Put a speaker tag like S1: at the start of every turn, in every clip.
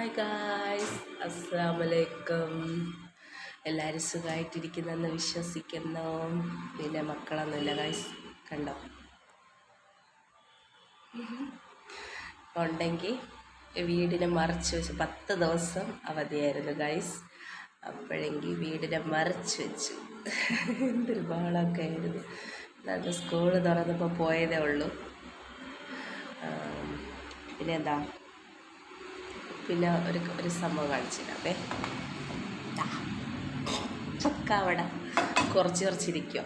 S1: Hi guys, അസ്സലാമലൈക്കും. എല്ലാവരും സുഖമായിട്ടിരിക്കുന്നെന്ന് വിശ്വസിക്കുന്നു. പിന്നെ മക്കളൊന്നുമില്ല ഗായ്സ്, കണ്ടോ? ഉണ്ടെങ്കിൽ വീടിനെ മറച്ച് വെച്ച് 10 ദിവസം അവധിയായിരുന്നു ഗായ്സ്. അപ്പോഴെങ്കിൽ വീടിനെ മറച്ച് വെച്ചു. എന്തൊരു ബഹളമൊക്കെ ആയിരുന്നു. അത് സ്കൂൾ തുറന്നപ്പോൾ പോയതേ ഉള്ളൂ. പിന്നെ എന്താ, പിന്നെ ഒരു സംഭവം കാണിച്ചില്ലേ, ചക്ക അവിടെ കുറച്ചിരിക്കുക.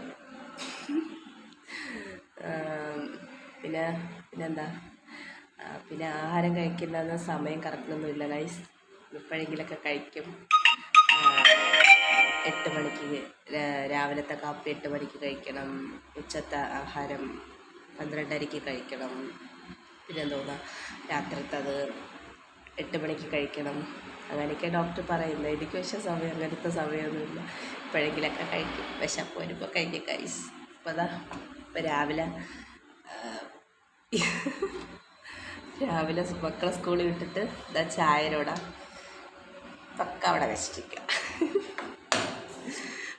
S1: പിന്നെന്താ, പിന്നെ ആഹാരം കഴിക്കുന്ന സമയം കറക്റ്റൊന്നുമില്ല ഗൈസ്. എപ്പോഴെങ്കിലൊക്കെ കഴിക്കും. 8 മണിക്ക് രാവിലത്തെ കാപ്പി 8 മണിക്ക് കഴിക്കണം. ഉച്ചത്തെ ആഹാരം 12:30 കഴിക്കണം. പിന്നെന്തോന്നാ, രാത്രിത്തത് 8 മണിക്ക് കഴിക്കണം. അങ്ങനെയൊക്കെ ഡോക്ടർ പറയുന്നത്. എനിക്ക് പക്ഷേ അങ്ങനത്തെ സമയമൊന്നുമില്ല. എപ്പോഴെങ്കിലൊക്കെ കഴിക്കും. വിശപ്പ് വരുമ്പോൾ കഴിക്കും ഗൈസ്. അപ്പോൾ രാവിലെ മക്കളെ സ്കൂളിൽ വിട്ടിട്ട് ചായരോടാ പക്ക അവിടെ വെച്ചിരിക്കുക.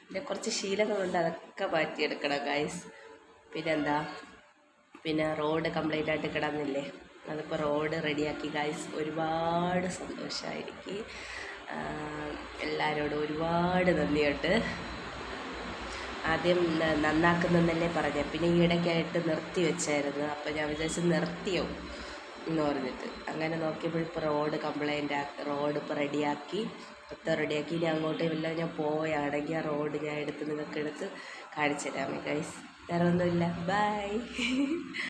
S1: പിന്നെ കുറച്ച് ശീലങ്ങളുണ്ട്, അതൊക്കെ മാറ്റിയെടുക്കണം ഗൈസ്. പിന്നെ റോഡ് കംപ്ലീറ്റ് ആയിട്ട് കിടന്നില്ലേ, അതിപ്പോൾ റോഡ് റെഡിയാക്കി ഗൈസ്. ഒരുപാട് സന്തോഷമായിരിക്കും. എല്ലാവരോടും ഒരുപാട് നന്ദിയുണ്ട്. ആദ്യം നന്നാക്കുന്നതെന്നല്ലേ പറഞ്ഞത്, പിന്നെ ഈ ഇടയ്ക്കായിട്ട് നിർത്തി വെച്ചായിരുന്നു. അപ്പോൾ ഞാൻ വിചാരിച്ച് നിർത്തിയോ എന്ന് പറഞ്ഞിട്ട് അങ്ങനെ നോക്കിയപ്പോൾ ഇപ്പോൾ റോഡ് റോഡ് ഇപ്പോൾ റെഡിയാക്കി. ഇനി അങ്ങോട്ടേ ഞാൻ പോവുകയാണെങ്കിൽ ആ റോഡ് ഞാൻ നിങ്ങൾക്ക് എടുത്ത് കാണിച്ചു തരാമേ ഗൈസ്. വേറെ ഒന്നുമില്ല. ബൈ.